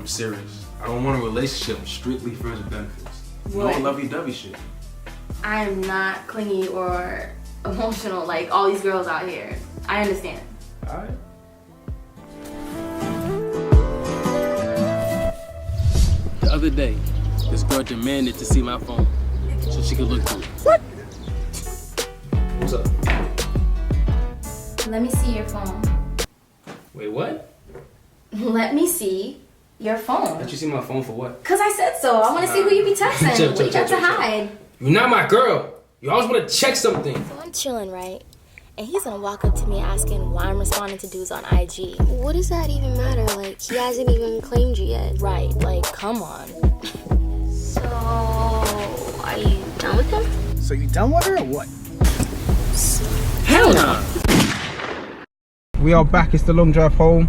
I'm serious. I don't want a relationship. I'm strictly friends with benefits. What? No lovey-dovey shit. I am not clingy or emotional like all these girls out here. I understand. Alright. The other day, this girl demanded to see my phone so she could look through it. What? What's up? Let me see your phone. Wait, what? Let me see your phone. Let you see my phone for what? Cause I said so. I want to see who you be texting. Chill, What you got to hide? You're not my girl. You always want to check something. So I'm chilling, right? And he's gonna walk up to me asking why I'm responding to dudes on IG. What does that even matter? Like, he hasn't even claimed you yet. Right, like, come on. So, are you done with him? So you done with her or what? Hell no! We are back, it's the long drive home.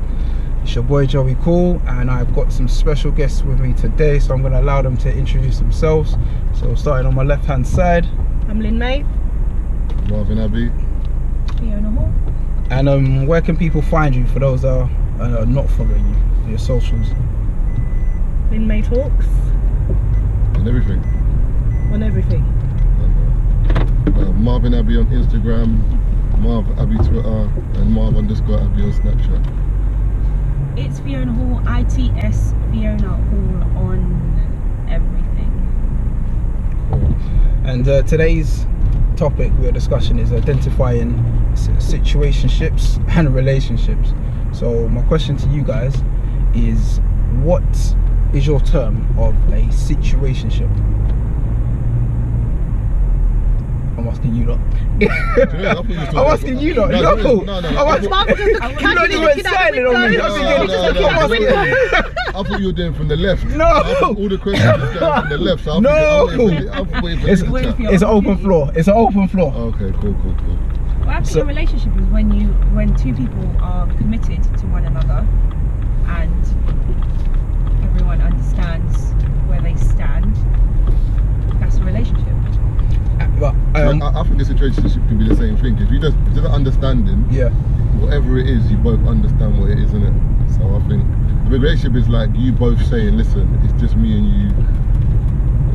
It's your boy Joey Cool, and I've got some special guests with me today, so I'm going to allow them to introduce themselves. So starting on my left hand side, I'm Lynn May. Marvin Abbey. Fiona Hall. and where can people find you for those that are not following you, your socials? Lynn May Talks. And everything. On everything. Marvin Abbey on Instagram, Marv Abbey Twitter, and Marv_Abbey on Snapchat. It's Fiona Hall, ITS Fiona Hall on everything. Cool. And today's topic we're discussing is identifying situationships and relationships. So my question to you guys is, what is your term of a situationship? I'm asking you lot. I'm asking you lot. No. I'm asking you not even silent on me. I thought you were doing from the left. No. All the questions are going from the left. So It's an open floor. It's an open floor. Okay, cool. Well, I think a relationship is when two people are committed to one another and everyone understands where they stand. That's a relationship. But, I think the situation can be the same thing. If there's an understanding, yeah, whatever it is, you both understand what it is, isn't it? So I think the relationship is like you both saying, listen, it's just me and you,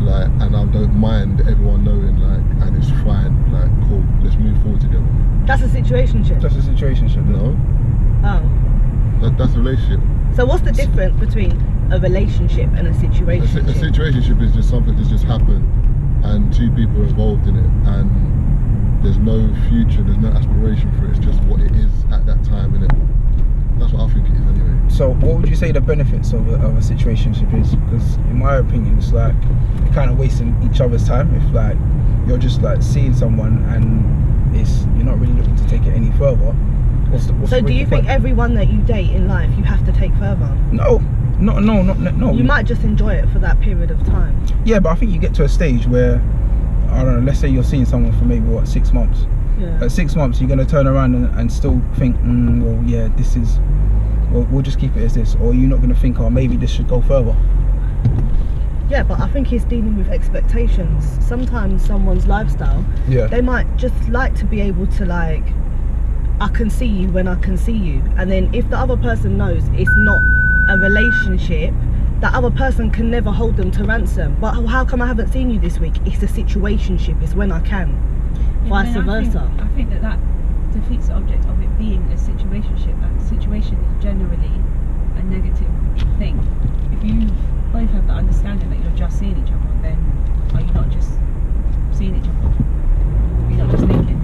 like, and I don't mind everyone knowing, like, and it's fine, like, cool, let's move forward together. That's a situationship. that's a situationship. No, that's a relationship. So what's the difference between a relationship and a situationship? A situationship is just something that's just happened, and two people are involved in it, and there's no future, there's no aspiration for it. It's just what it is at that time, innit? That's what I think it is anyway. So what would you say the benefits of a situationship is? Because in my opinion, it's like you're kind of wasting each other's time. If like you're just like seeing someone and you're not really looking to take it any further. So do you think everyone that you date in life you have to take further? No. You might just enjoy it for that period of time. Yeah, but I think you get to a stage where, I don't know, let's say you're seeing someone for maybe 6 months. Yeah. At 6 months you're going to turn around and still think, well, yeah, we'll just keep it as this, or you're not going to think, oh, maybe this should go further. Yeah, but I think it's dealing with expectations. Sometimes someone's lifestyle, they might just like to be able to, like, I can see you when I can see you, and then if the other person knows it's not a relationship, that other person can never hold them to ransom. But how come I haven't seen you this week? It's a situationship. It's when I can. Vice versa. I think that defeats the object of it being a situationship. That situation is generally a negative thing. If you both have the understanding that you're just seeing each other, then are you not just seeing each other? You're not just thinking.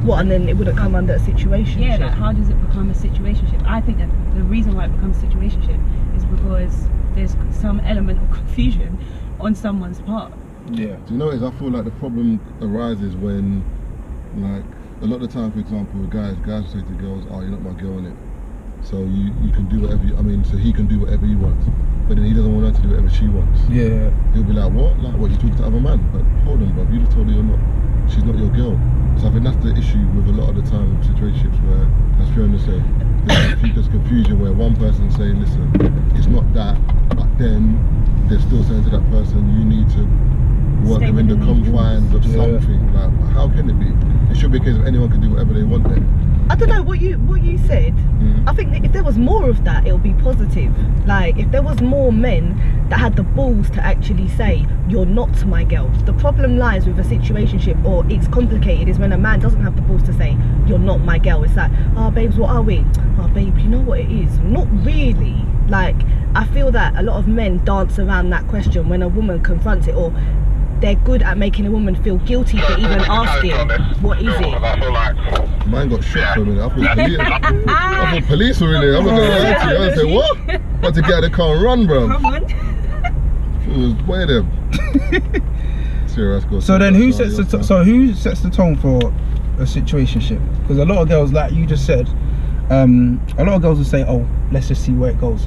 What, and then it wouldn't come under a situationship? Yeah, like how does it become a situationship? I think that the reason why it becomes a situationship is because there's some element of confusion on someone's part. Yeah. Do you know what it is? I feel like the problem arises when, like, a lot of the time, for example, guys say to girls, oh, you're not my girl, innit? So you can do whatever so he can do whatever he wants, but then he doesn't want her to do whatever she wants. Yeah. He'll be like, what? Like, what, you talking to other man? But hold on, bruv, you just told her she's not your girl. So I think that's the issue with a lot of the time with situationships where, as Fiona said, there's confusion where one person's saying, listen, it's not that, but then they're still saying to that person, you need to work within the confines of something. Like, how can it be? It should be a case of anyone can do whatever they want then. I don't know what you said. I think that if there was more of that, it would be positive. Like if there was more men that had the balls to actually say, "You're not my girl." The problem lies with a situationship, or it's complicated, is when a man doesn't have the balls to say, "You're not my girl." It's like, "Oh, babes, what are we?" "Oh, babe, you know what it is." Not really. Like I feel that a lot of men dance around that question when a woman confronts it, or they're good at making a woman feel guilty for even asking, "What is it?" Mine got shot for a minute. I thought police were in there. I'm not gonna lie to you. I said, what? About to get out of the car and run, bro. Come on. It was way them. So then who sets the tone for a situationship? Because a lot of girls, like you just said, a lot of girls will say, "Oh, let's just see where it goes."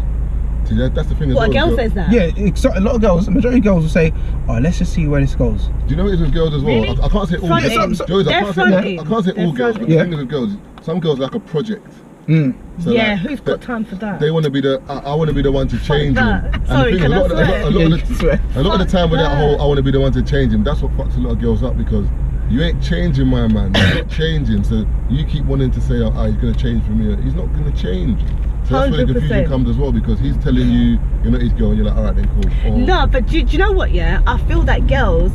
See, that's the thing as well. What, a girl says that? Yeah, a lot of girls, majority of girls will say, "Oh, let's just see where this goes." Do you know what it is with girls as well? Really? I can't say all girls. I can't say all girls, but the thing is with girls, some girls like a project. So yeah, who's got time for that? They want to be the, I want to be the one to change him. Sorry, a lot of the time with that whole, I want to be the one to change him, that's what fucks a lot of girls up, because you ain't changing, my man. You're not changing, so you keep wanting to say, "Oh, he's going to change for me." He's not going to change. So that's where the confusion comes as well, because he's telling you you're not his girl, and you're like, "Alright then, cool." Or, no, but do you know what, yeah? I feel that girls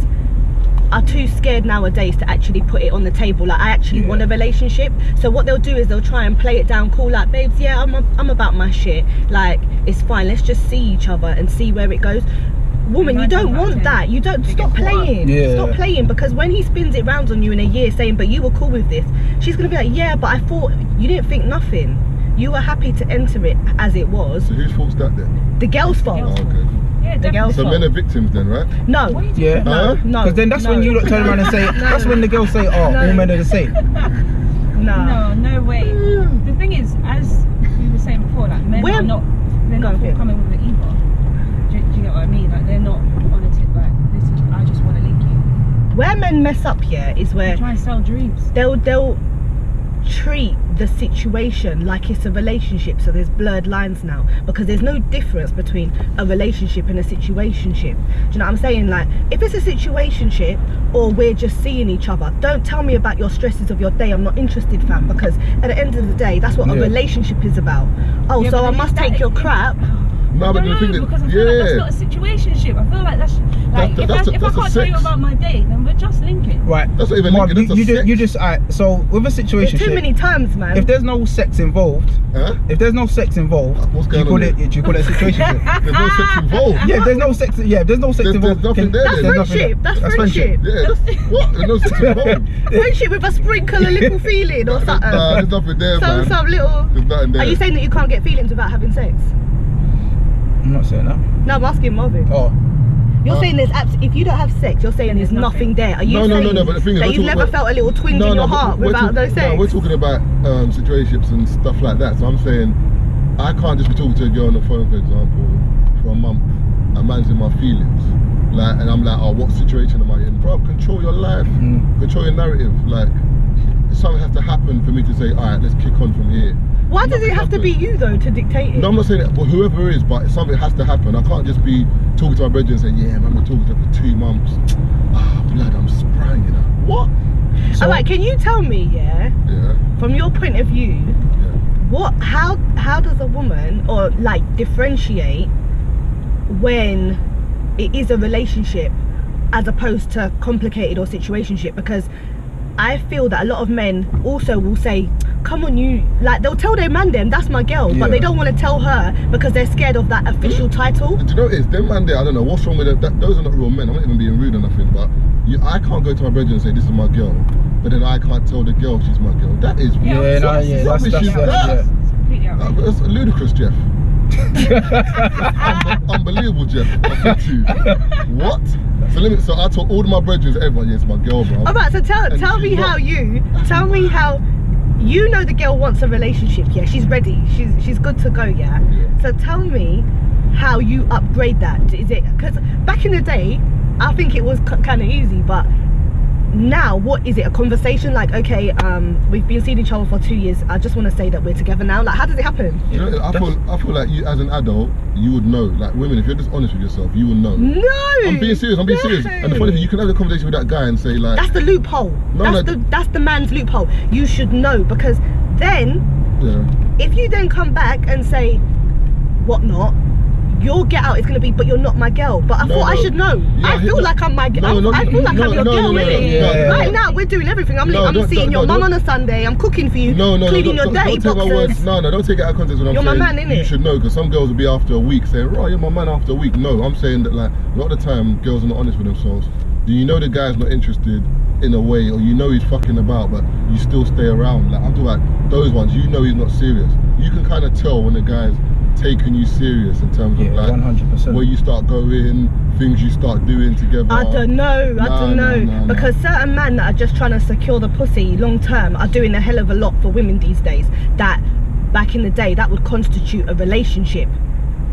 are too scared nowadays to actually put it on the table. Like, I actually want a relationship. So what they'll do is they'll try and play it down cool, like, "Babes, yeah, I'm about my shit. Like, it's fine. Let's just see each other and see where it goes." Woman, you don't want that. You don't. Stop playing. Stop playing, because when he spins it round on you in a year saying, "But you were cool with this," she's gonna be like, "Yeah, but I thought you didn't think nothing. You were happy to enter it as it was." So whose fault's that then? The girl's fault. Oh, okay. Yeah, the girl's so fault. men are victims then, right? No. Yeah. No. Because then that's when you lot turn around and say, that's when the girls say, "Oh, all men are the same." No way. The thing is, as we were saying before, like men are not, they're not forthcoming with it either. Do you get what I mean? Like they're not on a tip like, "This is, I just want to link you." Where men mess up here is where they try and sell dreams. They'll treat the situation like it's a relationship, so there's blurred lines now, because there's no difference between a relationship and a situationship. Do you know what I'm saying? Like, if it's a situationship or we're just seeing each other, don't tell me about your stresses of your day. I'm not interested, fam, because at the end of the day, that's what a relationship is about. Oh, yeah, so I must take your crap. No, but the thing that, because I feel like that's not a situationship. I feel like that's like, if I can't tell you about my day, then we're just linking. Right. That's not even linking. You just so with a situation. Too many times, man. If there's no sex involved, if there's no sex involved, what's do you going call on it? Do you call it a situationship? There's no sex involved. Yeah, there's no sex. Yeah, there's no sex involved. There's nothing there. That's friendship. That's friendship. Yeah, what? There's no sex involved. Friendship with a sprinkle, a little feeling or something. Nah, there's nothing there, man. Some little. There's nothing there. Are you saying that you can't get feelings without having sex? I'm not saying that. No, I'm asking Marvin. Oh. You're saying there's if you don't have sex, you're saying there's nothing there. Are you saying no, but the thing is, that you've never felt a little twinge in your heart without no sex? No, we're talking about situationships and stuff like that. So I'm saying, I can't just be talking to a girl on the phone, for example, for a month, and managing my feelings. Like, and I'm like, "Oh, what situation am I in?" Bro, control your life, control your narrative. Like, something has to happen for me to say, "Alright, let's kick on from here." Why does it have to be you though to dictate it? No, I'm not saying that, but whoever it is, but something has to happen. I can't just be talking to my brethren and saying, "Yeah, man, we're talking to her for 2 months. Ah, blood, I'm sprang, you know." What? So, alright, can you tell me, from your point of view, how does a woman or like differentiate when it is a relationship as opposed to complicated or situationship? Because I feel that a lot of men also will say, "Come on, you," like they'll tell their man them, "That's my girl," but they don't want to tell her because they're scared of that official title. Do you know what it is? Them man there, I don't know what's wrong with them. Those are not real men. I'm not even being rude or nothing, but I can't go to my brother and say, "This is my girl," but then I can't tell the girl she's my girl. That is that's ludicrous, Jeff. Unbelievable, Jeff. I said to you, what? So I told all of my brethren, everyone, "Yes, my girl, bro." Alright, so tell me how you know the girl wants a relationship. Yeah, she's ready. She's good to go. Yeah. So tell me how you upgrade that. Is it because back in the day, I think it was kind of easy, but now what is it, a conversation like, okay, we've been seeing each other for 2 years, I just want to say that we're together now? Like, how does it happen? You know, I feel like you as an adult, you would know. Like women, if you're just honest with yourself, you will know. No, I'm being serious. And the funny thing, you can have a conversation with that guy and say like, that's the loophole. That's the man's loophole. You should know, because then if you then come back and say whatnot, your get out is going to be, but you're not my girl. But I thought I should know. Yeah, I feel like I'm my girl. I feel like I'm your girl, really. Right now, we're doing everything. I'm seeing your mum on a Sunday. I'm cooking for you, cleaning your dirty boxes. No, don't take it out of context when I'm saying my man, innit? You should know, because some girls will be after a week saying, right, you're my man after a week. No, I'm saying that like a lot of the time, girls are not honest with themselves. Do you know the guy's not interested in a way, or you know he's fucking about, but you still stay around? Like I'm talking about those ones, you know he's not serious. You can kind of tell when the guy's taking you serious in terms of like 100%. Where you start going, things you start doing together. I don't know, because certain men that are just trying to secure the pussy long term are doing a hell of a lot for women these days, that back in the day that would constitute a relationship.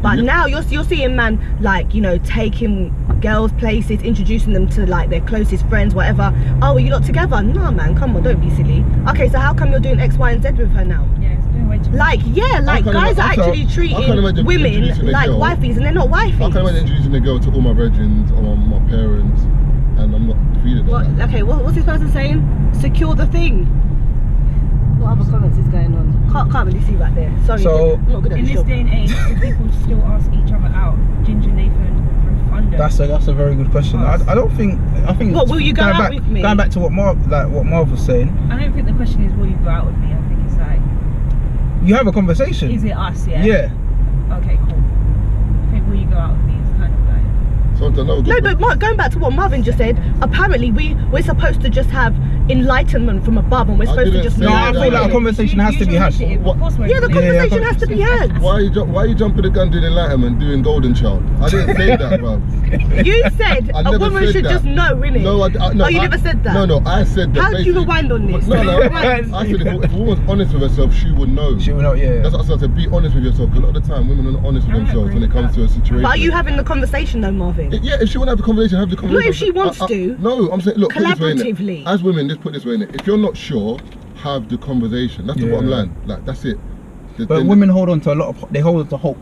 But now you're seeing man, like, you know, taking girls places, introducing them to like their closest friends, whatever. Oh, are you not together? Nah man, come on, don't be silly. Okay, so how come you're doing X, Y and Z with her now? Yeah, it's been way too much. Like, yeah, like guys are actually treating women like wifeys, and they're not wifeys. I can't imagine introducing a girl to all my brethren or my parents, and I'm not feeling that. Okay, what's this person saying? Secure the thing. What other comments is going on? Can't really see right there. Sorry, so, I'm not good at in this day and age, do people still ask each other out? Ginger, Nathan, Thunder? That's a very good question. I think. What will you go out with me? Going back to what Marv was saying. I don't think the question is will you go out with me. I think it's like, you have a conversation. is it us? Yeah. Yeah. Okay, cool. I think will you go out with me is kind of like. So I don't know. No, but Mark, going back to what Marvin just said, apparently we're supposed to just have enlightenment from above, and we're supposed to just. No, I feel like a conversation has to be had. Yeah, the conversation has to be had. Why are you jumping the gun doing enlightenment, doing golden child? I didn't say that, bro. You said a woman should just know, innit? No, you never said that. No, I said that. How do you rewind on this? No, I said if a woman's honest with herself, she would know. She would know, yeah. That's what I said. Be honest with yourself. Because a lot of the time, women are not honest with themselves when it comes to a situation. But are you having the conversation though, Marvin? Yeah, if she want to have the conversation, have the conversation. Not if she wants to. No, I'm saying, look, collaboratively. As women, just put this way in it. If you're not sure, have the conversation. That's the bottom line. Like, that's it. But women hold on to a lot of. They hold on to hope.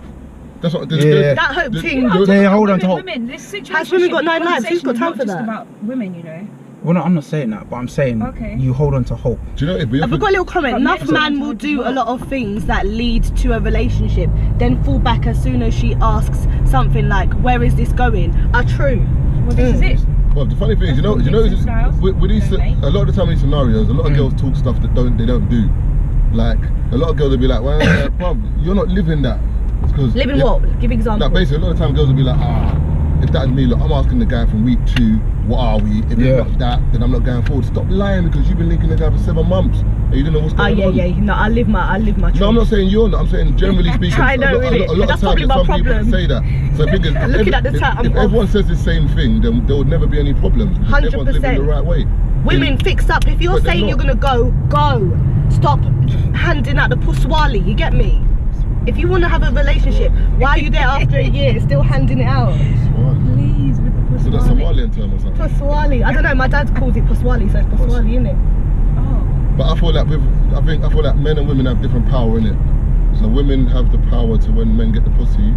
That's what. That hope thing. They hold on to hope. Has women got 9 lives? Who's got time for that? It's not just about women, you know. Well, no, I'm not saying that, but I'm saying you hold on to hope. Do you know? I've got a little comment. Enough man will do a lot of things that lead to a relationship, then fall back as soon as she asks something like, "Where is this going?" Are true. Well, this is it. Well, the funny thing is, you know, with these, a lot of the time in these scenarios, a lot of girls talk stuff that they don't do. Like a lot of girls will be like, "Well, bruv, you're not living that." Living what? Give examples. Like basically, a lot of time girls will be like, if that's me, look, I'm asking the guy from week 2, what are we? If it's not that, then I'm not going forward. Stop lying, because you've been linking the guy for 7 months and you don't know what's going on. Yeah. No, I live my truth. No, I'm not saying you're not. I'm saying generally speaking. I know, really. That's probably my problem. People say that. So I think looking at the time, if everyone says the same thing, then there would never be any problems. 100%. Everyone's living the right way. Women, fix up. If you're saying you're gonna go. Stop handing out the puswali. You get me? If you want to have a relationship, why are you there after a year still handing it out? Please, with the puswali. So that's a Somalian term or something? Puswali. I don't know, my dad calls it puswali, so it's puswali, innit? Oh. But I feel like men and women have different power in it. So women have the power to when men get the pussy,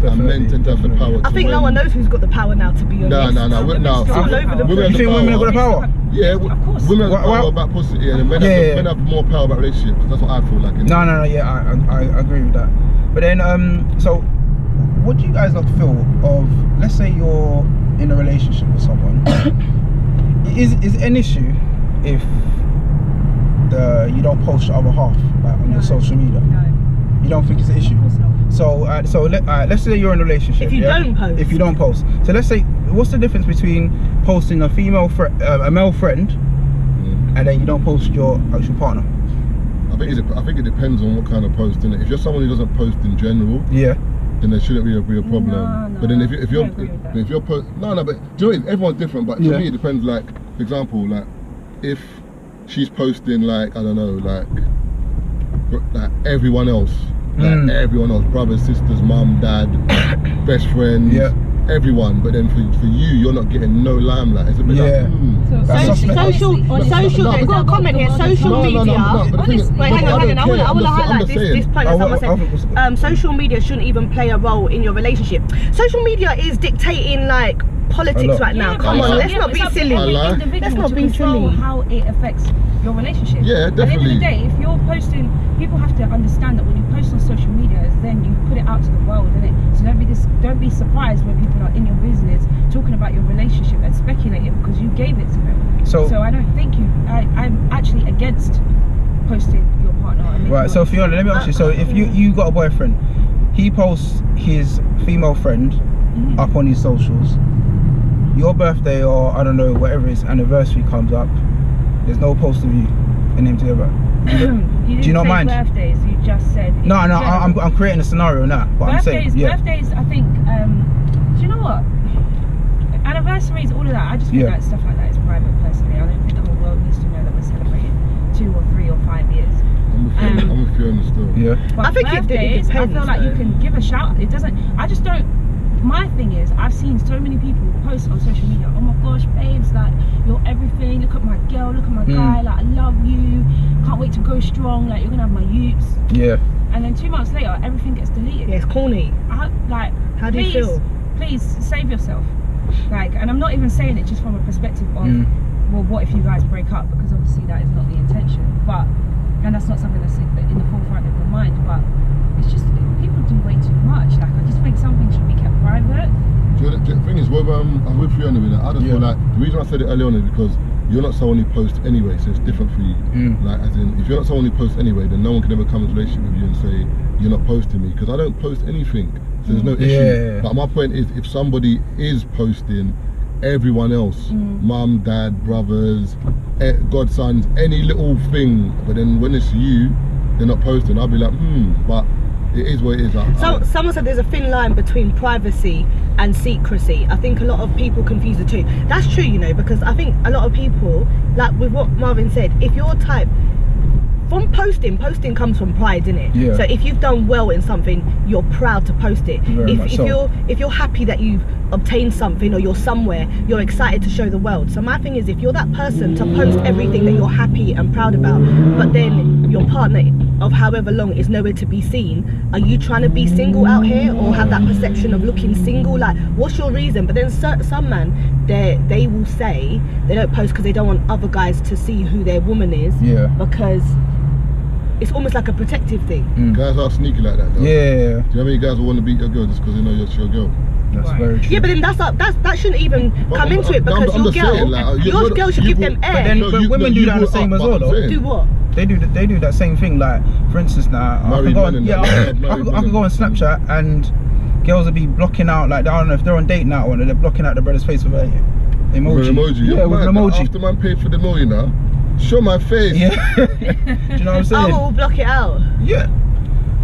and men tend to have the power to I think no one knows who's got the power now, to be honest. No. Women have got the power? Yeah, women have the power about pussy, and men have more power about relationships. That's what I feel like. No, yeah, I agree with that. But then, so what do you guys not feel of, let's say you're in a relationship with someone, is it an issue if you don't post your other half on your social media? No. You don't think it's an issue? Of course not. So let's say you're in a relationship. If you don't post. If you don't post. So let's say, what's the difference between posting a male friend, and then you don't post your actual partner? I think it depends on what kind of post, innit? If you're someone who doesn't post in general, then there shouldn't be a problem. No, but then if you're but do you know, everyone's different. But to me, it depends. Like, for example, like if she's posting like, I don't know, like everyone else, brothers, sisters, mum, dad, best friends, everyone, but then for you, you're not getting no limelight. It's a bit Social. I've got a comment here. Social media. Wait, hang on. I want to highlight this point that someone said. Social media shouldn't even play a role in your relationship. Social media is dictating like politics right now. Come on, let's not be silly. Let's not be silly. How it affects your relationship. Yeah, definitely. At the end of the day, if you're posting, people have to understand that when you post on social media, then you put it out to the world, innit? So don't be surprised when people are in your business talking about your relationship and speculating because you gave it to them. So I don't think I'm actually against posting your partner. Right. So Fiona, let me ask you. So if you got a boyfriend, he posts his female friend up on his socials. Your birthday or I don't know, whatever his anniversary comes up, there's no post of you and him together. Do you not mind? Birthdays, you just said. No, I'm creating a scenario now. But birthdays, I'm saying, birthdays, I think. Do you know what? Anniversaries, all of that. I just feel like stuff like that is private. Personally, I don't think the whole world needs to know that we're celebrating 2 or 3 or 5 years. I'm with you on this still. Yeah. But I think birthdays, I feel like you can give a shout. It doesn't. I just don't. My thing is, I've seen so many people post on social media, oh my gosh, babes, like, you're everything, look at my girl, look at my guy, like, I love you, can't wait to go strong, like, you're gonna have my youths. Yeah. And then 2 months later, everything gets deleted. Yeah, it's corny. How do you feel? Please, save yourself. Like, and I'm not even saying it just from a perspective of, well, what if you guys break up? Because obviously that is not the intention. But, and that's not something that's in the forefront of your mind, but it's just, people do way too much. Like, I just think something should be kept private. The thing is, I'm with Fiona with that. I just feel like the reason I said it early on is because you're not someone who posts anyway, so it's different for you. Like, as in, if you're not someone who posts anyway, then no one can ever come into a relationship with you and say you're not posting me, because I don't post anything, so there's no issue. But my point is, if somebody is posting, everyone else, mum, dad, brothers, godsons, any little thing, but then when it's you, they're not posting, I'll be like, but it is what it is. So someone said there's a thin line between privacy and secrecy. I think a lot of people confuse the two. That's true, you know, because I think a lot of people, like with what Marvin said, if you're type from posting comes from pride, innit? So if you've done well in something, you're proud to post it. If you're happy that you've obtained something or you're somewhere, you're excited to show the world. So my thing is, if you're that person to post everything that you're happy and proud about, but then your partner of however long is nowhere to be seen, are you trying to be single out here or have that perception of looking single? Like, what's your reason? But then some man, they will say they don't post because they don't want other guys to see who their woman is, because it's almost like a protective thing. Guys are sneaky like that though. Do you know how many guys will want to beat your girl just because they know you're your girl? That's very true. Yeah, but then that shouldn't even come into it, because your girl should give them air. But women do that the same as well, though. Do what? They do that same thing. Like, for instance, now I could go on Snapchat and girls will be blocking out, like, I don't know if they're on date now or they're blocking out the brother's face with an emoji. Yeah, with an emoji. After man paid for the meal, you know, show my face. Do you know what I'm saying? Oh, we'll block it out. Yeah.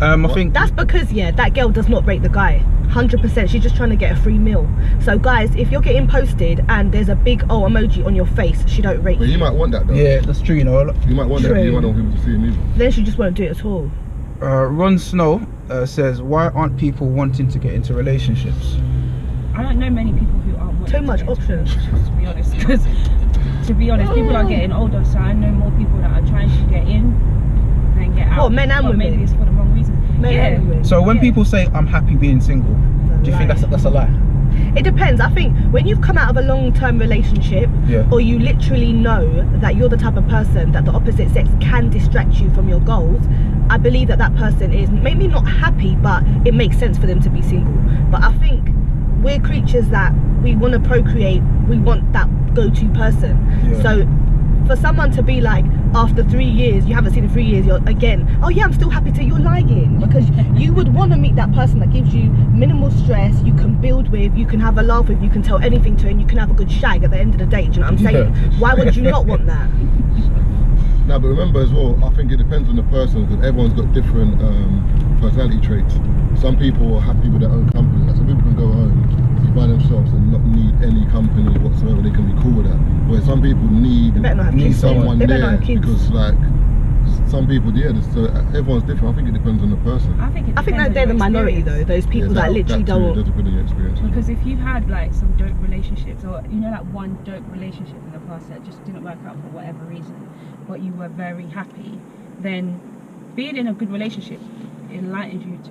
I think that's because that girl does not rate the guy 100%. She's just trying to get a free meal. So guys, if you're getting posted and there's a big emoji on your face, she don't rate you. You might want that though. Yeah, that's true, you know. You might want that, you might not want people to see him either. Then she just won't do it at all. Ron Snow says, why aren't people wanting to get into relationships? I don't know many people who aren't wanting too much options, to be honest. Because to be honest, people are getting older, so I know more people that are trying to get in than get out. Well, men and women. Maybe it's for the wrong reasons. Men and women. So when people say I'm happy being single, do you think that's a lie? It depends. I think when you've come out of a long-term relationship, or you literally know that you're the type of person that the opposite sex can distract you from your goals, I believe that person is maybe not happy, but it makes sense for them to be single. But I think we're creatures that we want to procreate, we want that go-to person. So for someone to be like, after 3 years, you haven't seen in 3 years, you're again, oh yeah, I'm still happy you're lying. Because you would want to meet that person that gives you minimal stress, you can build with, you can have a laugh with, you can tell anything to, and you can have a good shag at the end of the day. Do you know what I'm saying? Why would you not want that? No, but remember as well, I think it depends on the person, because everyone's got different personality traits. Some people are happy with their own company. Like, some people can go home, be by themselves and not need any company whatsoever. They can be cool with that. Where some people need someone there, because like some people, yeah, so everyone's different. I think it depends on the person. I think that they're the minority though. Those people that literally don't. Does depend on your experience. Because if you've had like some dope relationships, or you know, like one dope relationship in the past that just didn't work out for whatever reason, but you were very happy, then being in a good relationship enlightens you to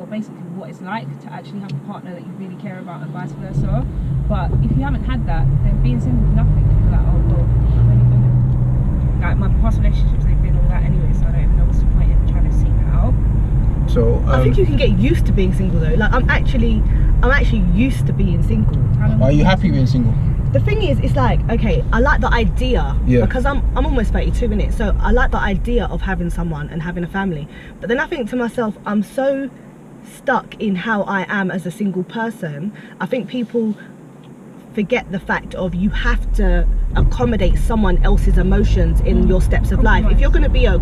basically what it's like to actually have a partner that you really care about, and vice versa. But if you haven't had that, then being single is nothing. You're like, oh well, I'm only gonna, like, my past relationships, they've been all that anyway, so I don't even know what's the point in trying to seek that out. So I think you can get used to being single though. Like I'm actually used to being single. Are you happy being single? The thing is, it's like, okay, I like the idea, because I'm almost 32 minutes, so I like the idea of having someone and having a family. But then I think to myself, I'm so stuck in how I am as a single person. I think people forget the fact of you have to accommodate someone else's emotions in your steps of life. If you're going to be a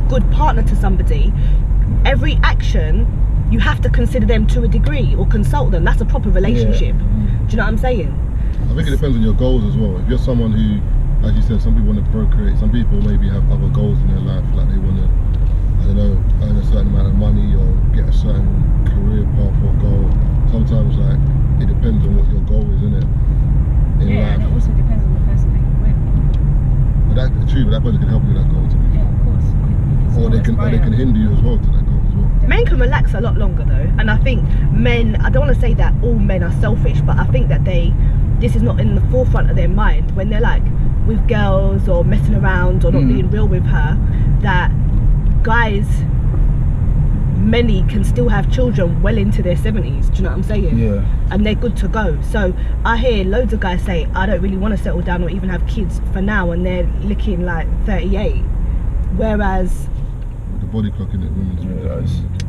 good partner to somebody, every action you have to consider them to a degree or consult them. That's a proper relationship. Do you know what I'm saying? I think it depends on your goals as well. If you're someone who, as you said, some people want to procreate, some people maybe have other goals in their life, like they want to, I don't know, earn a certain amount of money or get a certain career path or goal. Sometimes, like, it depends on what your goal is, innit? In life. And it also depends on the person that you're with. But that's true, but that person can help you with that goal too. Yeah, of course. Or they can hinder you as well to that goal as well. Men can relax a lot longer though, and I think men, I don't want to say that all men are selfish, but I think that this is not in the forefront of their mind when they're like with girls or messing around or not being real with her, that guys, many can still have children well into their 70s, do you know what I'm saying? Yeah. And they're good to go. So I hear loads of guys say, I don't really want to settle down or even have kids for now, and they're looking like 38. Whereas The body clock in it, women's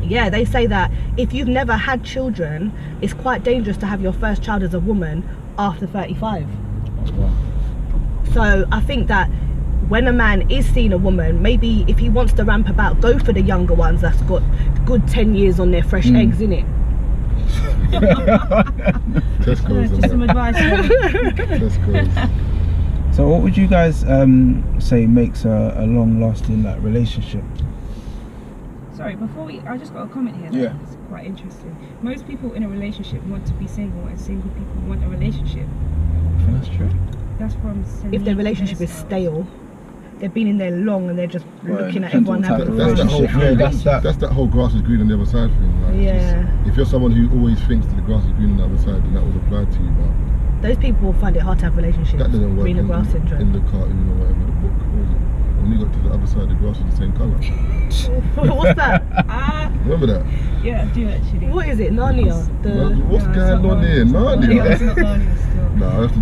yeah, they say that if you've never had children, it's quite dangerous to have your first child as a woman after 35. So I think that when a man is seeing a woman, maybe if he wants to ramp about, go for the younger ones that's got good 10 years on their fresh eggs, innit? Tesco's Just some advice. Tesco's. So what would you guys say makes a long-lasting like relationship? Sorry, I just got a comment here. Yeah. It's quite interesting. Most people in a relationship want to be single, and single people want a relationship. I think that's true. That's from If their relationship is stale, they've been in there long and they're just looking at depends everyone what having a type of relationship. That's that whole grass is green on the other side thing. Like, Yeah. if you're someone who always thinks that the grass is green on the other side, then that will apply to you. But Those people will find it hard to have relationships. that doesn't work Green and grass syndrome. in the cartoon or whatever, the book. What was it? When you got to the other side, the grass was the same colour. What's that? Remember that? Yeah, I do actually. What is it? Narnia? What's going on here? It's Narnia? not Narnia still. No, I have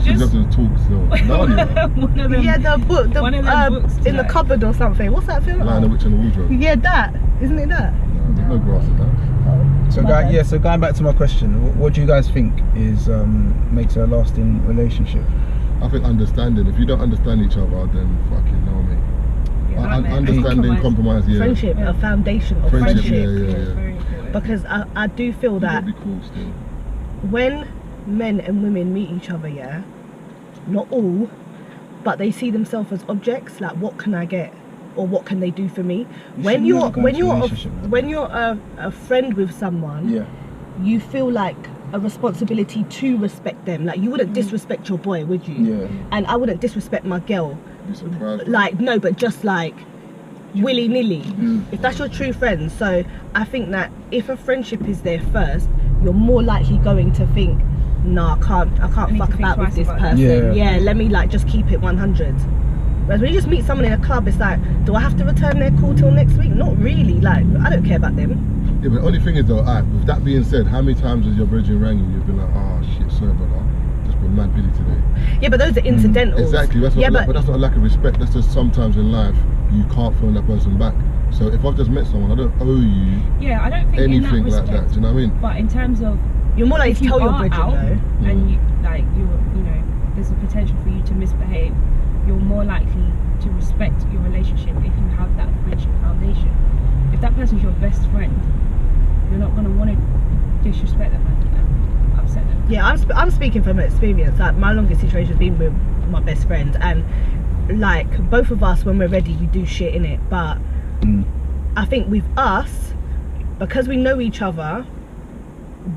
to just- talk still. Narnia. One of them. Yeah, the book, One of them books in the like- cupboard or something. What's that film? Lion, the Witch and the Wardrobe. Yeah, that. Isn't it that? No, there's no grass in that. So going back to my question, what do you guys think is makes a lasting relationship? I think understanding. If you don't understand each other, then fucking know me. Yeah, Understanding, compromise, yeah. Friendship, a foundation of Friendship, friendship. yeah. Very important. Because I do feel You that gotta be cool still. when men and women meet each other, yeah, not all, but they see themselves as objects. Like, what can I get, or what can they do for me? When you're a friend with someone, Yeah. you feel like a responsibility to respect them. Like, you wouldn't disrespect your boy, would you? Yeah. And I wouldn't disrespect my girl. Be surprised. Like, no, but just like willy-nilly. If that's your true friend. So I think that if a friendship is there first, you're more likely going to think, nah, I can't need fuck to think about with twice this about person. that. Yeah, let me like just keep it 100. Whereas when you just meet someone in a club, it's like, do I have to return their call till next week? Not really. Like, I don't care about them. Yeah, but the only thing is though, with that being said, how many times has your brethren rang you? You've been like, oh shit, sorry brother, just been mad busy today. Yeah, but those are incidentals. Exactly, that's not Yeah, but that's not a lack of respect. That's just sometimes in life you can't phone that person back. So if I've just met someone, I don't owe you Yeah, I don't think anything in that like that. respect, Do you know what I mean? But in terms of You're more like if to you tell your are brethren out though. and you know, there's a potential for you to misbehave, you're more likely to respect your relationship if you have that friendship foundation. If that person's your best friend, you're not going to want to disrespect them and upset them. Yeah, I'm speaking from experience. Like, my longest situation has been with my best friend, and like both of us, when we're ready, we do shit in it. But I think with us, because we know each other,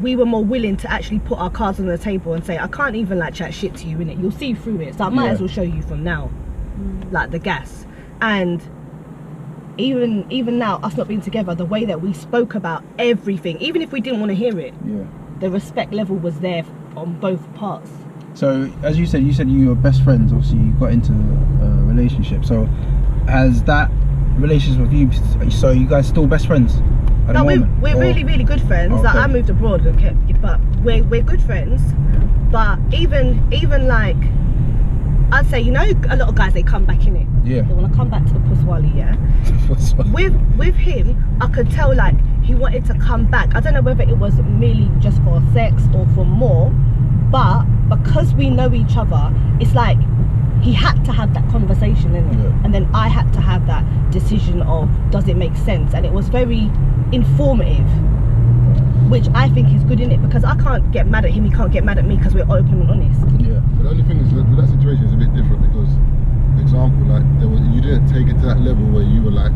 we were more willing to actually put our cards on the table and say, I can't even like chat shit to you in it. You'll see through it, so I might as well show you from now, like the gas. And even now, us not being together, the way that we spoke about everything, even if we didn't want to hear it, the respect level was there on both parts. So as you said you were best friends. Obviously you got into a relationship, so has that relationship with you, so you guys still best friends at the moment? We're really good friends. Okay. Like I moved abroad, okay, but we're good friends. But even like, I'd say, you know, a lot of guys, they come back in it. Yeah. They want to come back to the Puswali, yeah. with him, I could tell like he wanted to come back. I don't know whether it was merely just for sex or for more, but because we know each other, it's like he had to have that conversation, innit? And then I had to have that decision of, does it make sense? And it was very informative, which I think is good in it, because I can't get mad at him, he can't get mad at me, because we're open and honest. Yeah. But the only thing is that situation is a bit different, because, for example, like you didn't take it to that level where you were like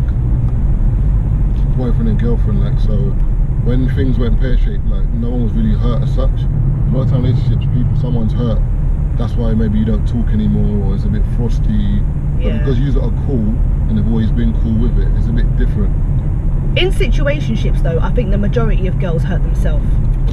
boyfriend and girlfriend, like, so when things went pear-shaped, like no one was really hurt as such. A lot of time relationships, someone's hurt, that's why maybe you don't talk anymore, or it's a bit frosty. But because you are cool and have always been cool with it, it's a bit different. In situationships though, I think the majority of girls hurt themselves.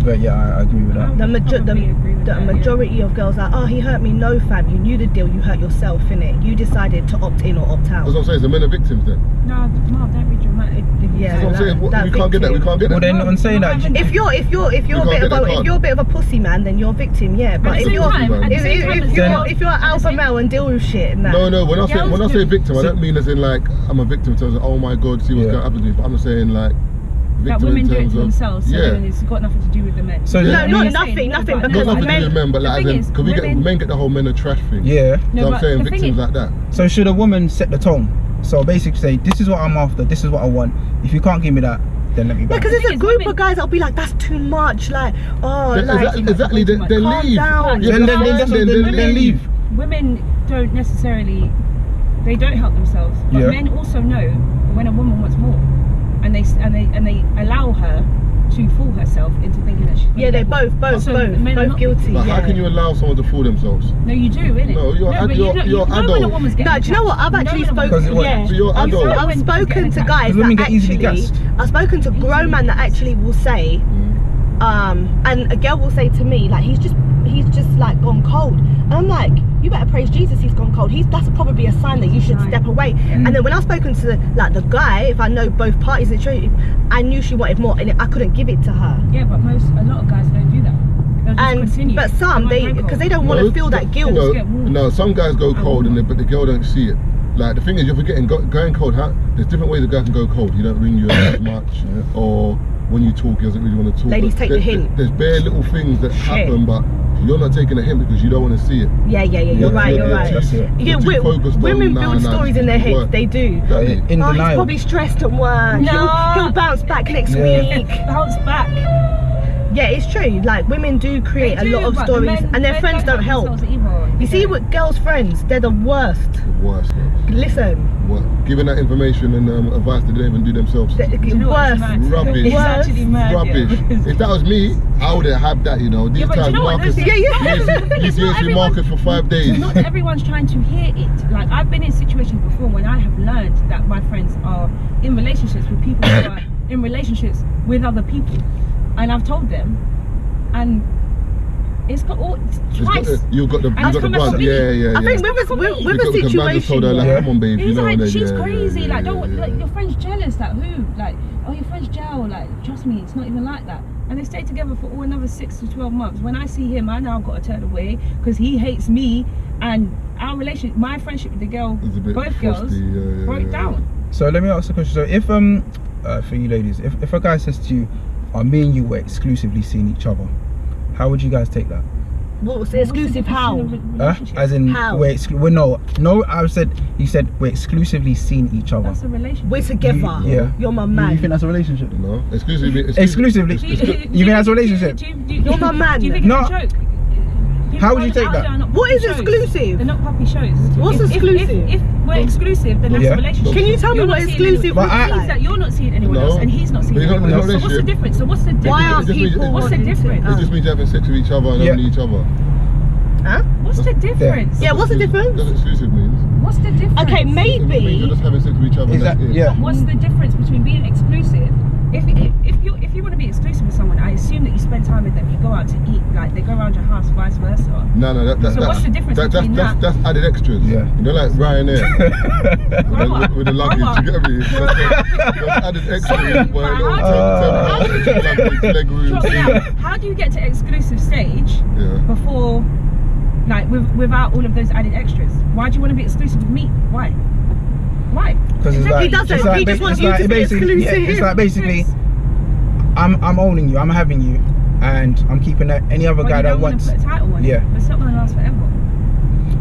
But yeah, I agree with that. The majority of girls are, oh, he hurt me. No, fam, you knew the deal, you hurt yourself, innit? You decided to opt in or opt out. That's what I'm saying, so men are victims then. No, Mark, don't be dramatic. Yeah, that's what I'm saying. We can't get that. We can't get that. Well, they're not saying that. If you're a bit of a pussy man, then you're a victim, yeah. But if you're an alpha male and deal with shit and that. No. When I say victim, I don't mean as in like I'm a victim in terms of, oh my god, see what's going to happen to me. But I'm just saying like that women do it to themselves, so then it's got nothing to do with the men. So no, nothing, because nothing to do with men, but like because men get the whole men are trash thing. Yeah. So I'm saying victims like that. So should a woman set the tone? So basically say, this is what I'm after, this is what I want. If you can't give me that, then let me back. Because there's a group of guys that'll be like, that's too much, like, oh, like, exactly, then leave. Then leave. Women don't necessarily, they don't help themselves, but men also know when a woman wants more, and they allow her to fool herself into thinking that she's they're both guilty. But how can you allow someone to fool themselves? No, you do, innit? No, you're adult. No, do you know what? I've actually spoken. So you're adult. I've spoken to guys that actually. I've spoken to grown men that actually will say, and a girl will say to me like, he's just like gone cold, and I'm like, you better praise Jesus, he's gone cold. That's probably a sign that you should step away. And then when I've spoken to like the guy, if I know both parties, I knew she wanted more, and I couldn't give it to her. Yeah, but a lot of guys don't do that. They'll just continue. But some because they don't want to feel that guilt. No, some guys go cold, but the girl don't see it. Like the thing is, you're forgetting going cold. There's different ways a guy can go cold. You don't ring you as much, or when you talk, he doesn't really want to talk. Ladies, take the hint. There's bare little things that happen, but you're not taking a hint because you don't want to see it. Yeah. You're right. Yeah, women build stories in their heads. They do. In denial. He's probably stressed at work. No. He'll bounce back next week. Bounce back. Yeah, it's true. Like women do create a lot of stories, and their friends don't help. You see, with girls' friends, they're the worst. The worst. Listen. What? Giving that information and advice that they don't even do themselves. Worst. Rubbish. It's actually mad. Rubbish. If that was me, I would have had that. You know, these times Marcus. He's usually Marcus for 5 days. Not everyone's trying to hear it. Like I've been in situations before when I have learned that my friends are in relationships with people who are in relationships with other people. And I've told them, and it's got all twice. You got the brunt. Yeah. I think with a situation, told her, like, come on, babe. He's like, she's crazy. Yeah, like, don't like your friend's jealous. Like who? Like, oh, your friend's gel. Like, trust me, it's not even like that. And they stay together for another 6 to 12 months. When I see him, I now got to turn away because he hates me, and our relationship, my friendship with the girl, both girls, broke down. So let me ask a question. So if for you ladies, if a guy says to you, me and you were exclusively seeing each other, how would you guys take that? What was the exclusive? How? As in, how? We're no. He said we're exclusively seeing each other. That's a relationship. We're together. You're my man. You think that's a relationship? No, exclusively. You think that's a relationship? You're my man. Do you think it's a joke? How would you take that? What is exclusive? They're not puppy shows. What's exclusive? If we're exclusive, then that's a relationship. Can you tell me what exclusive looks like? That you're not seeing anyone else, and he's not seeing anyone else. So what's the difference? What's the difference? Why are people? What's the difference? It just means having sex with each other and only each other. Huh? What's the difference? Yeah, what's the difference? That's exclusive means. What's the difference? Okay, maybe. You're just having sex with each other. Yeah. What's the difference between being exclusive? If you want to be exclusive with someone, I assume that you spend time with them. You go out to eat, like they go around your house, vice versa. No, so what's the difference between that? That's added extras. Yeah. You know, like Ryanair with the luggage. You get me? That's added extras. How do you get to exclusive stage before, like, without all of those added extras? Why do you want to be exclusive with me? Why? Because he doesn't. He just wants you to be exclusive. Yeah, it's like basically, I'm owning you. I'm having you, and I'm keeping any other guy that wants. Put a title on it. But it's not going to last forever.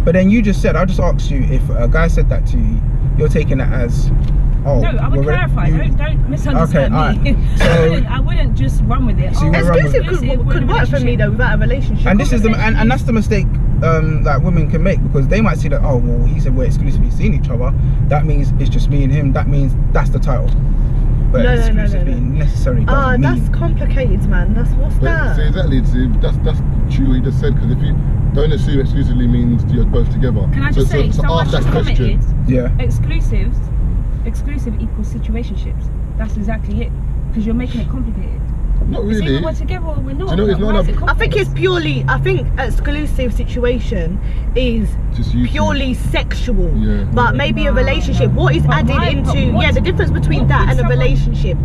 But then you just said, I just asked you if a guy said that to you, you're taking it as, oh. No, I would clarify. Don't misunderstand me. So I wouldn't just run with it. So exclusive could work for me though without a relationship. And this is and that's the mistake that women can make, because they might see that, oh well, he said we're exclusively seeing each other, that means it's just me and him, that means that's the title. But exclusively necessarily doesn't mean. That's complicated, man. What's that? See, exactly. See, that's true what you just said, because if you don't assume exclusively means you're both together. Can I just say, someone just commented, exclusive equals situationships. That's exactly it, because you're making it complicated. Not really. It's either we're together or we're not. Do you know, it's not I think it's purely. I think exclusive situation is just purely sexual. Yeah. But maybe a relationship. What is added into? The difference between that and a relationship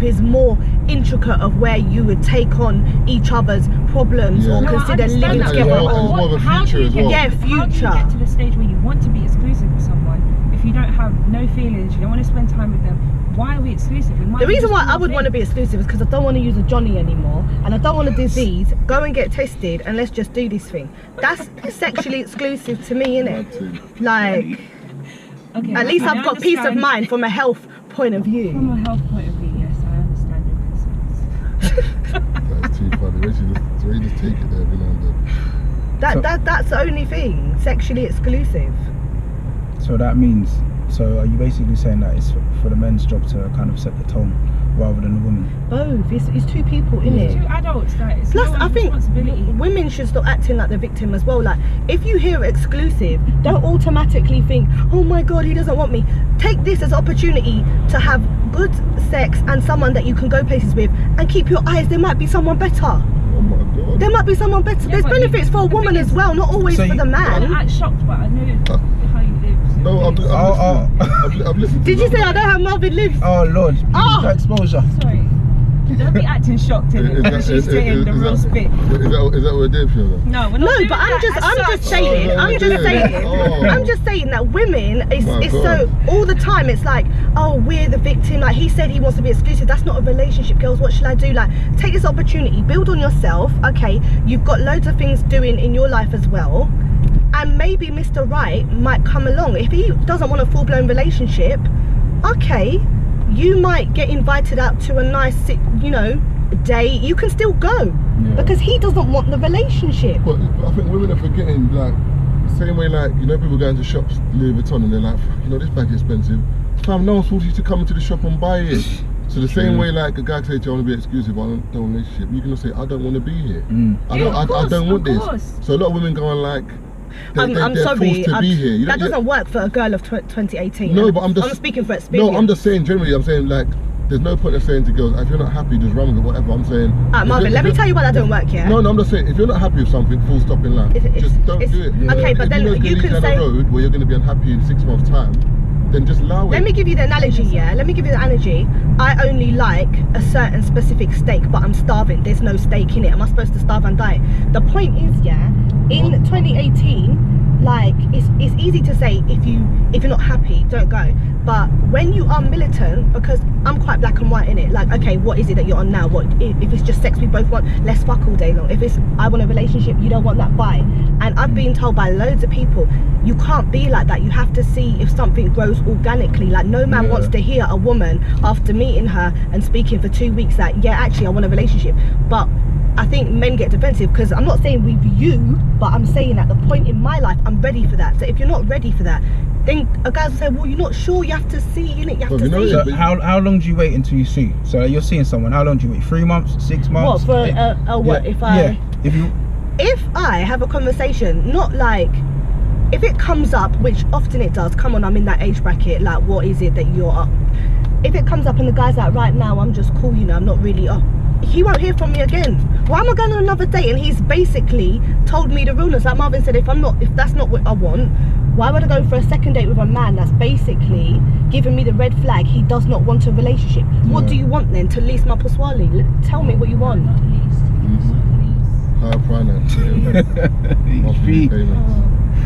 is more intricate of where you would take on each other's problems or consider living together. It's more of a future as well. Yeah, future. How do you get to the stage where you want to be exclusive with someone if you don't have no feelings, you don't want to spend time with them? Why are we exclusive? The reason why I would want to be exclusive is because I don't want to use a Johnny anymore, and I don't want a disease. Go and get tested, and let's just do this thing. That's sexually exclusive to me, innit? Like, at least I've got peace of mind from a health point of view. From a health point of view, yes, I understand your concerns. That's too funny. We just take it there every now and then. That's the only thing. Sexually exclusive. So that means. So are you basically saying that it's for the men's job to kind of set the tone rather than the women? Both. It's two people, innit? It's two adults. Like, plus, I think women should stop acting like the victim as well. Like, if you hear exclusive, don't automatically think, oh my god, he doesn't want me. Take this as opportunity to have good sex and someone that you can go places with, and keep your eyes. There might be someone better. Oh my god. There might be someone better. Yeah, there's benefits for a woman as well, not always for the man. I'm not shocked, but I know how you live. No, I've listened. Did you say I don't have Marvin lives? Oh Lord, exposure. Sorry. Don't be acting shocked in it. She's saying the real spit. Is that what we're doing, Fiona? No, we're not. No, but I'm just saying. I'm just saying that women is so all the time. It's like, oh, we're the victim. Like, he said he wants to be exclusive. That's not a relationship, girls. What should I do? Like, take this opportunity, build on yourself. Okay, you've got loads of things doing in your life as well. And maybe Mr. Right might come along. If he doesn't want a full-blown relationship, okay, you might get invited out to a nice, date. You can still go because he doesn't want the relationship. But I think women are forgetting, like, the same way, like, people go into shops, Louis Vuitton, and they're like, this bag is expensive. Fam, no one's forced you to come into the shop and buy it. So the same way, like, a guy can say to you, I want to be exclusive, I don't want a relationship. You can say, I don't want to be here. I don't want this. So a lot of women go on, like, I'm sorry, that doesn't work for a girl of 2018. No, but I'm speaking for experience. No, I'm just saying generally. I'm saying, like, there's no point of saying to girls, if you're not happy, just run with it, whatever. I'm saying. Marvin, let me tell you why that don't work. Yeah. No, I'm just saying, if you're not happy with something, full stop in life. Just don't do it. Okay, but then you can say. a road where you're going to be unhappy in 6 months' time, then just allow it. Let me give you the analogy. Let me give you the analogy. I only like a certain specific steak, but I'm starving. There's no steak in it. Am I supposed to starve and die? The point is, in 2018. Like, it's easy to say if you're not happy, don't go. But when you are militant, because I'm quite black and white in it, like, okay, what is it that you're on now? What if it's just sex we both want? Let's fuck all day long. If it's I want a relationship, you don't want that, bye. And I've been told by loads of people, you can't be like that. You have to see if something grows organically. Like, no man wants to hear a woman after meeting her and speaking for 2 weeks that, yeah, actually I want a relationship. But I think men get defensive because I'm not saying with you, but I'm saying at the point in my life I'm ready for that. So if you're not ready for that, then a guy will say, well, you're not sure, you have to see, innit? You have to see. So how long do you wait until you see? So you're seeing someone, how long do you wait? 3 months, 6 months? What, for what, yeah. If I have a conversation, not like, if it comes up, which often it does, come on, I'm in that age bracket, like, what is it that you're up? If it comes up and the guy's like, right now, I'm just cool, you know, I'm not really up, he won't hear from me again. Why am I going on another date? And he's basically told me the realness. Like Marvin said, if that's not what I want, why would I go for a second date with a man that's basically giving me the red flag? He does not want a relationship. Yeah. What do you want then? To lease my Paswali? Tell me what you want. Not lease. Higher finance.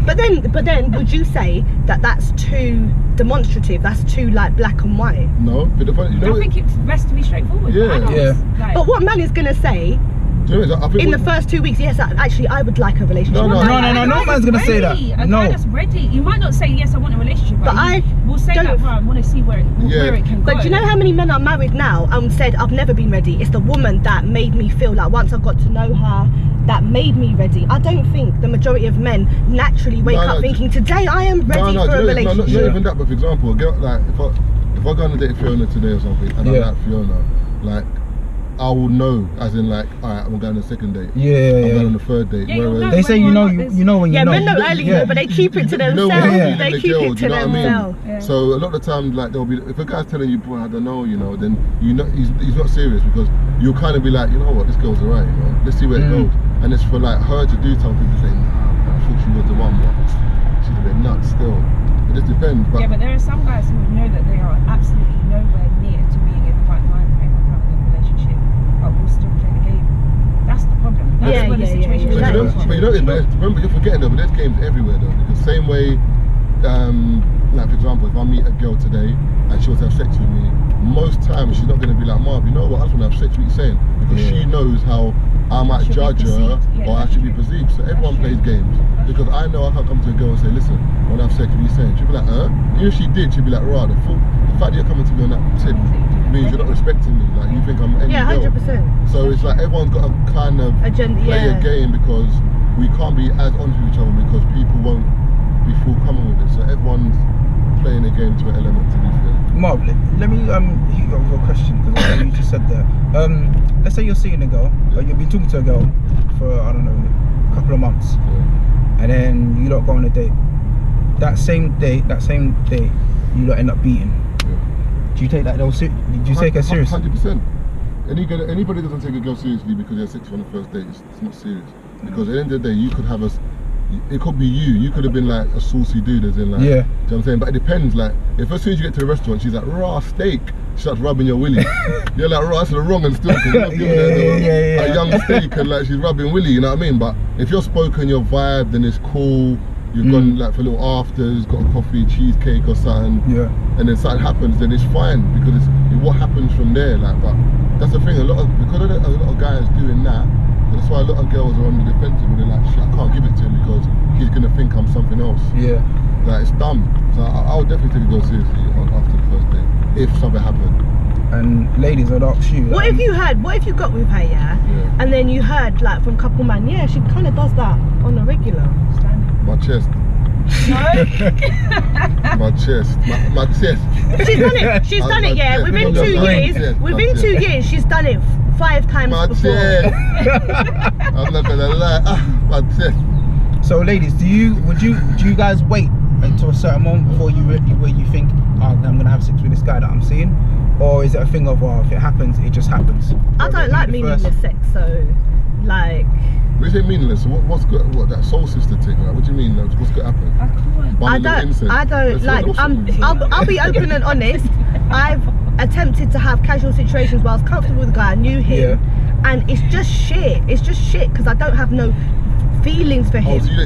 But then, would you say that that's too demonstrative? That's too like black and white? No, but I think it's best to be straightforward. Yeah. Like, but what man is gonna say? In the first 2 weeks, yes, actually, I would like a relationship. No man's gonna say that. A guy that's ready. You might not say yes, I want a relationship, but I will say that. I want to see where it can go. But do you know how many men are married now and said I've never been ready? It's the woman that made me feel like once I got to know her, that made me ready. I don't think the majority of men naturally wake up thinking today I am ready for a relationship. Not even that, but for example, a girl, like if I go on a date with Fiona today or something, and I like Fiona, like, I will know, as in like, alright, I'm going on a second date. I'm going on the third date. Yeah, they say you know when you know. Yeah, men know early, but they keep it to themselves. They keep it to themselves. Yeah. So a lot of the time, like, there'll be, if a guy's telling you, boy, I don't know, you know, then you know he's not serious, because you'll kind of be like, you know what, this girl's alright, you know, let's see where it goes. And it's for like her to do something to say, nah, I thought she was the one, but she's a bit nuts still. It just depends. But yeah, but there are some guys who know that they are absolutely nowhere near to being in the right mind frame of having a relationship, but will still play the game. That's the problem. That's where the situation is. But you know, remember, you're forgetting though, but there's games everywhere though. Because same way, like for example, if I meet a girl today and she wants to have sex with me, most times she's not going to be like, Marv, you know what, I just want to have sex with you, saying, because she knows how I might judge her, or I should be perceived. So everyone plays games, because I know I can't come to a girl and say, listen, I want to have sex with you, saying, she'll be like, even if she did, she'd be like, right, the fact that you're coming to me on that tip means you're not respecting me, like you think I'm any girl. 100%. So it's like everyone's got to kind of play a game, because we can't be as honest with each other, because people won't be forthcoming with it. So everyone's playing a game to an element, to be fair. Marv, let me hit you up with a question, because you just said that. Let's say you're seeing a girl, or you've been talking to a girl for, I don't know, a couple of months, and then you lot go on a date. That same day, you lot end up beating. Do you take that girl seriously? Do you take her seriously? 100%. Anybody doesn't take a girl seriously because they're sex on the first date, it's not serious. Because at the end of the day, you could have it could be you could have been like a saucy dude, as in like, do you know what I'm saying? But it depends, like, if as soon as you get to the restaurant, she's like, raw steak, she starts rubbing your willy. You're like, raw, that's the wrong and still, because you're not giving her a young steak and like she's rubbing willy, you know what I mean? But if you're spoken, your vibe, then it's cool, you've gone like for little afters, got a coffee, cheesecake or something, and then something happens, then it's fine, because it's what happens from there, like. But that's the thing, because a lot of guys doing that, that's why a lot of girls are on the defensive, and they're like, shit, I can't give it to him because he's gonna think I'm something else. Like, it's dumb. So I would definitely take a girl seriously after the first date, if something happened. And ladies, I'd ask you, what if you got with her, and then you heard like from couple man, she kind of does that on a regular. My chest. My chest. My chest. She's done it, yeah. Within 2 years, within 2 years, she's done it 5 times before. I'm not gonna lie. My chest. So, ladies, do you guys wait until a certain moment before where you think, I'm gonna have sex with this guy that I'm seeing, or is it a thing of, if it happens, it just happens? I don't like meaningless sex, so like. When you say meaningless, what's good? What, that soul sister thing? Like, what do you mean? Like, what's gonna happen? I don't like. I'll be open and honest. I've attempted to have casual situations where I was comfortable with a guy, I knew him, and it's just shit. It's just shit because I don't have no feelings for him. Oh, so you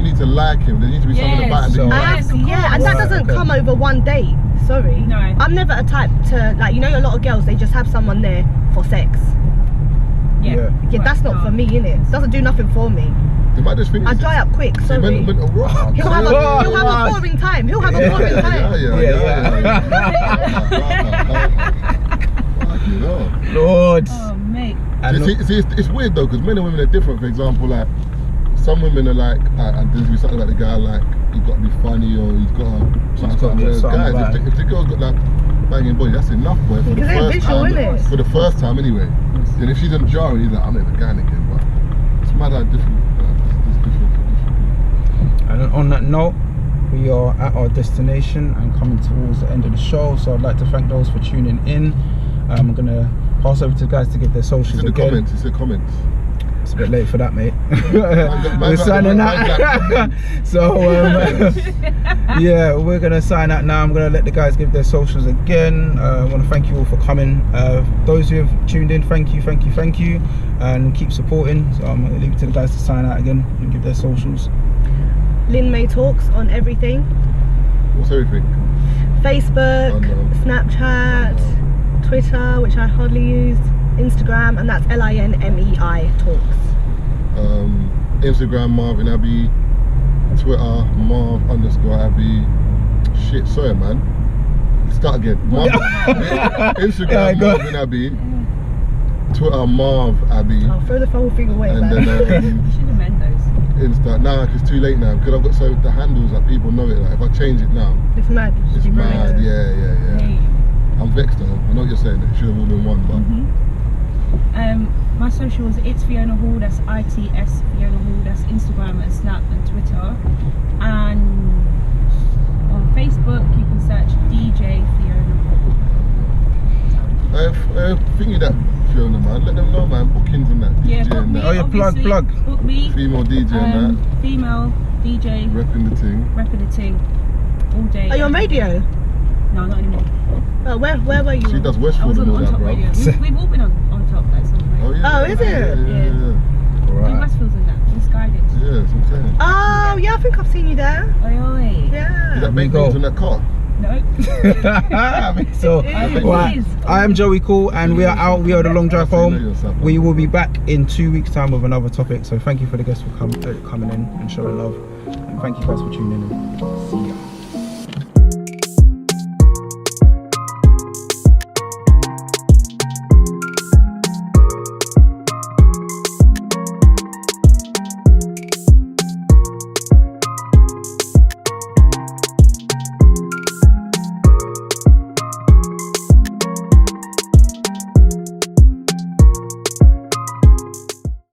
need to like him. There needs to be something about him. And that doesn't come over one date. Sorry. No. I'm never a type to, like, you know, a lot of girls, they just have someone there for sex. Yeah, that's not for me, innit? Doesn't do nothing for me. I dry up quick, sorry. He'll have a boring time. He'll have a boring time. Lord. Oh, mate. And it's weird though, because men and women are different. For example, like some women are like, and there's be something about the guy like he's got to be funny or he's got to. Guys, if the girl's got like banging body, that's enough, boy. For the first time, for the first time anyway. And if she's on jarring, he's like, I'm never going again. But it's mad how different. It's different. And on that note, we are at our destination and coming towards the end of the show. So I'd like to thank those for tuning in. I'm gonna pass over to the guys to get their socials again. It's the comments. It's a bit late for that, mate. We're signing out. So yeah, we're gonna sign out now. I'm gonna let the guys give their socials again. I want to thank you all for coming. Those who have tuned in, thank you, and keep supporting. So I'm gonna leave it to the guys to sign out again and give their socials. Lynn May Talks on everything. What's everything? Facebook, Snapchat, Twitter, which I hardly use, Instagram, and that's LINMEI Talks. Instagram Marvin Abbey, Twitter Marv_Abbey. Shit, sorry man. Start again. Instagram Marvin Abbey, Twitter Marv Abbey. I'll throw the whole thing away. And then You should amend those. Insta. Nah, it's too late now because I've got the handles that people know it. Like if I change it now, it's mad. It's mad. Yeah. Hey. I'm vexed though. I know what you're saying. It should have all been one, but. My socials, it's Fiona Hall. That's ITS Fiona Hall. That's Instagram and Snap and Twitter. And on Facebook, you can search DJ Fiona Hall. Thinking that Fiona, man, let them know, man. Bookings and that. Yeah, DJ book and me. that. Oh, yeah, plug. Book me. Female DJ and that. Female DJ. Repping the ting. All day. Are you on radio? No, not anymore. Oh, where were you? She does I Westfield was and all on that, top bro. radio. We've all been on top at some point. Oh, yeah. Oh, is it? Yeah. Do Westfields and that. Misguided. Yeah, that's what I'm saying. Oh, yeah, I think I've seen you there. Oi. Yeah. Did that make things in that car? No. So, right. I am Joey Cool, and we are out. We are the long drive home. We will be back in 2 weeks' time with another topic. So, thank you for the guests for coming in and showing love. And thank you guys for tuning in. See ya.